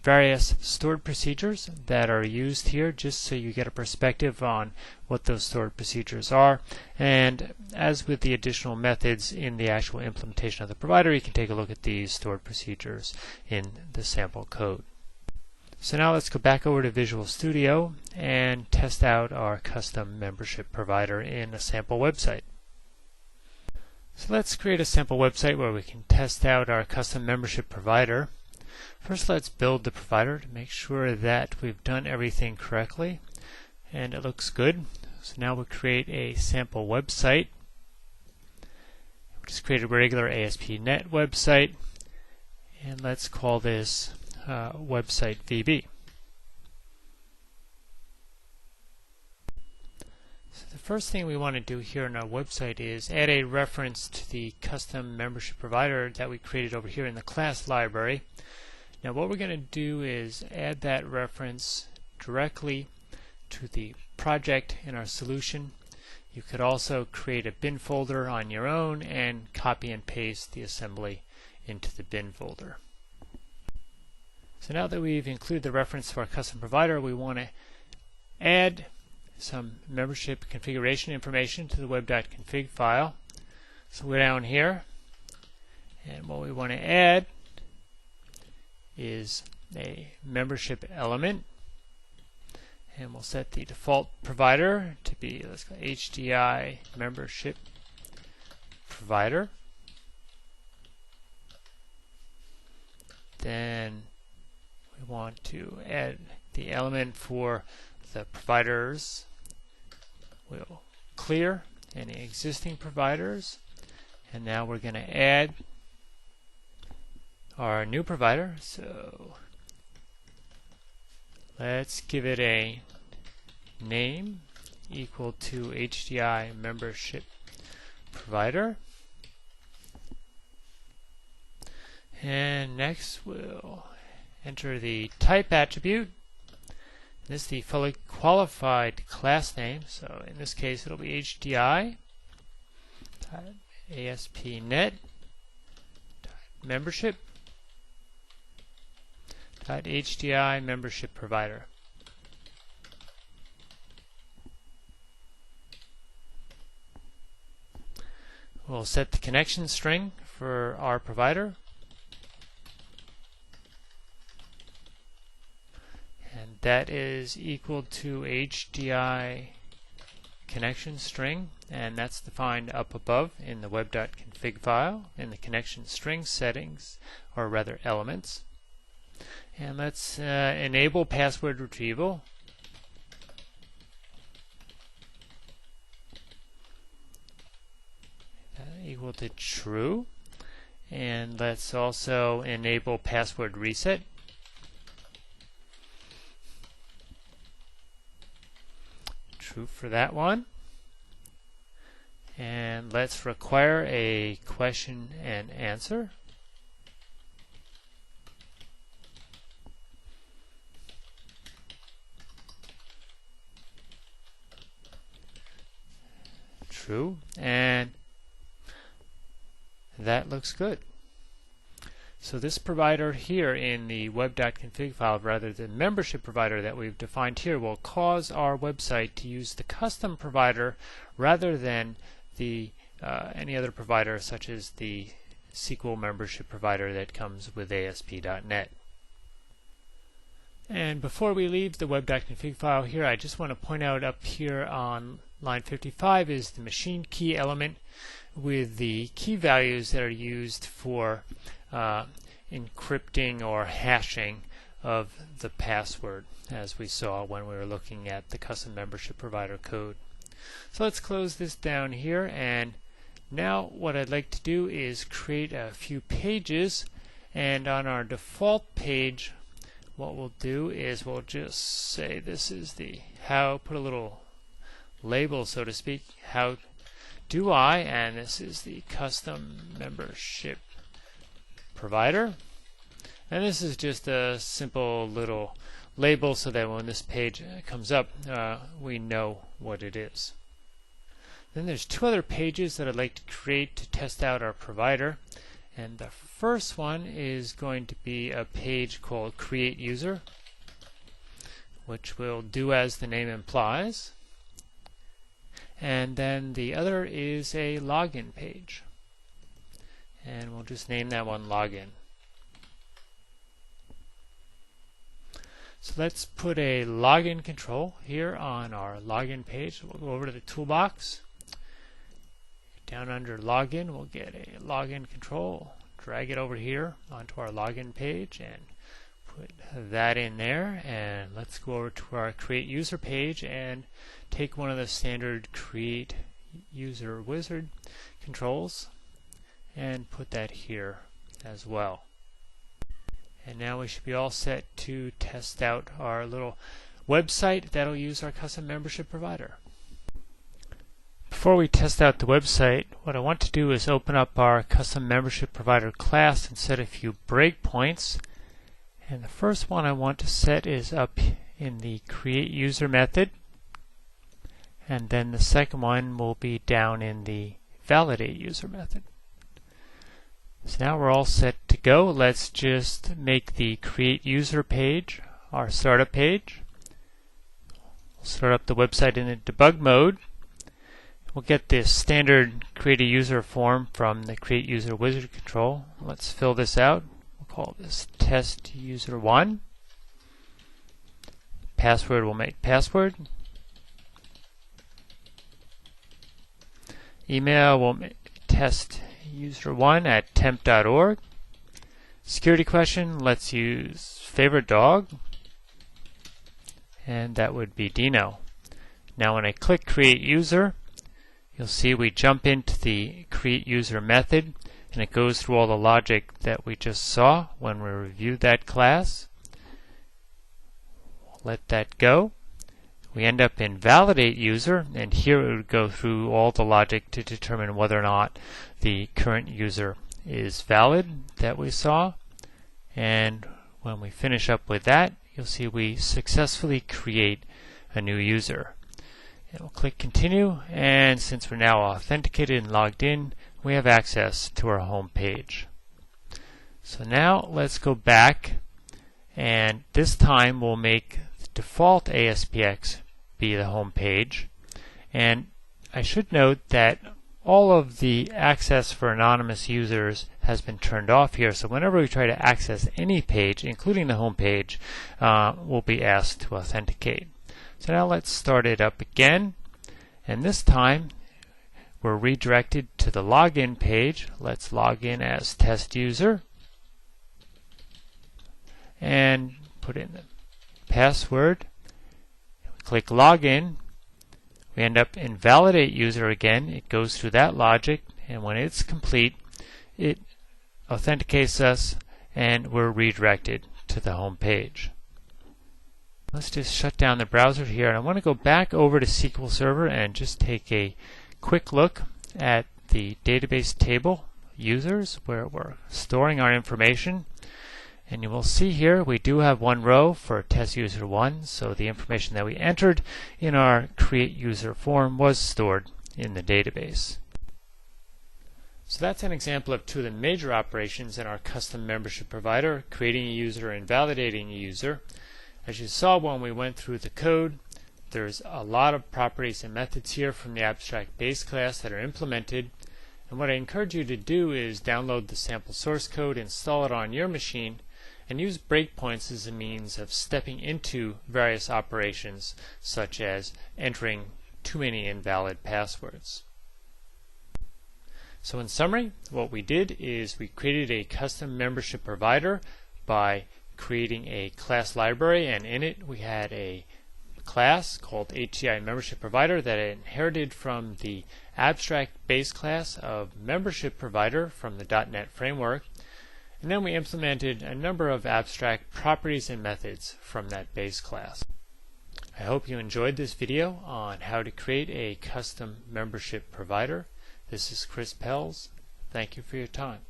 various stored procedures that are used here, just so you get a perspective on what those stored procedures are. And as with the additional methods in the actual implementation of the provider, you can take a look at these stored procedures in the sample code. So now let's go back over to Visual Studio and test out our custom membership provider in a sample website. So let's create a sample website where we can test out our custom membership provider. First, let's build the provider to make sure that we've done everything correctly, and it looks good. So now we'll create a sample website. We'll just create a regular ASP.NET website, and let's call this website VB. So the first thing we want to do here in our website is add a reference to the custom membership provider that we created over here in the class library. Now what we're going to do is add that reference directly to the project in our solution. You could also create a bin folder on your own and copy and paste the assembly into the bin folder. So now that we've included the reference to our custom provider, we want to add some membership configuration information to the web.config file. So we're down here, and what we want to add is a membership element, and we'll set the default provider to be, let's go HDI membership provider. Then we want to add the element for the providers. We'll clear any existing providers, and now we're going to add our new provider. So let's give it a name equal to HDI membership provider. And next we'll enter the type attribute. This is the fully qualified class name, so in this case it'll be HDI ASP.NET membership HDI membership provider. We'll set the connection string for our provider, and that is equal to HDI connection string, and that's defined up above in the web.config file in the connection string settings, or rather elements. And let's enable password retrieval. Equal to true. And let's also enable password reset. True for that one. And let's require a question and answer. True, and that looks good. So this provider here in the web.config file, rather than membership provider that we've defined here, will cause our website to use the custom provider rather than the any other provider such as the SQL membership provider that comes with ASP.NET. And before we leave the web.config file here, I just want to point out up here on line 55 is the machine key element with the key values that are used for encrypting or hashing of the password, as we saw when we were looking at the custom membership provider code. So let's close this down here, and now what I'd like to do is create a few pages, and on our default page what we'll do is we'll just say this is the how, put a little label so to speak, how do I, and this is the custom membership provider, and this is just a simple little label so that when this page comes up we know what it is. Then there's two other pages that I'd like to create to test out our provider, And the first one is going to be a page called Create User, which will do as the name implies. And then the other is a login page. And we'll just name that one Login. So let's put a login control here on our login page. We'll go over to the toolbox. Down under login, we'll get a login control. Drag it over here onto our login page and put that in there. And let's go over to our Create User page and take one of the standard Create User Wizard controls and put that here as well. And now we should be all set to test out our little website that'll use our custom membership provider. Before we test out the website, what I want to do is open up our custom membership provider class and set a few breakpoints. And the first one I want to set is up in the Create User method. And then the second one will be down in the Validate User method. So now we're all set to go. Let's just make the Create User page our startup page. We'll start up the website in the debug mode. We'll get this standard Create a User form from the Create User Wizard control. Let's fill this out. We'll call this Test User 1. Password we'll make password. Email we'll make testuser1@temp.org. Security question, let's use favorite dog, and that would be Dino. Now when I click Create User, you'll see we jump into the Create User method, and it goes through all the logic that we just saw when we reviewed that class. We'll let that go. We end up in Validate User, and here it would go through all the logic to determine whether or not the current user is valid that we saw. And when we finish up with that, you'll see we successfully create a new user. And we'll click Continue, and since we're now authenticated and logged in, we have access to our home page. So now let's go back, and this time we'll make the default ASPX be the home page. And I should note that all of the access for anonymous users has been turned off here, so whenever we try to access any page, including the home page, we'll be asked to authenticate. So now let's start it up again, and this time we're redirected to the login page. Let's log in as test user and put in the password. Click login. We end up in Validate User again. It goes through that logic, and when it's complete, it authenticates us and we're redirected to the home page. Let's just shut down the browser here, and I want to go back over to SQL Server and just take a quick look at the database table users where we're storing our information. And you will see here we do have one row for test user 1, so the information that we entered in our create user form was stored in the database. So that's an example of two of the major operations in our custom membership provider, creating a user and validating a user. As you saw when we went through the code, there's a lot of properties and methods here from the abstract base class that are implemented. And what I encourage you to do is download the sample source code, install it on your machine, and use breakpoints as a means of stepping into various operations, such as entering too many invalid passwords. So in summary, what we did is we created a custom membership provider by creating a class library, and in it we had a class called HCI Membership Provider that inherited from the abstract base class of Membership Provider from the .NET framework. And then we implemented a number of abstract properties and methods from that base class. I hope you enjoyed this video on how to create a custom membership provider. This is Chris Pelz. Thank you for your time.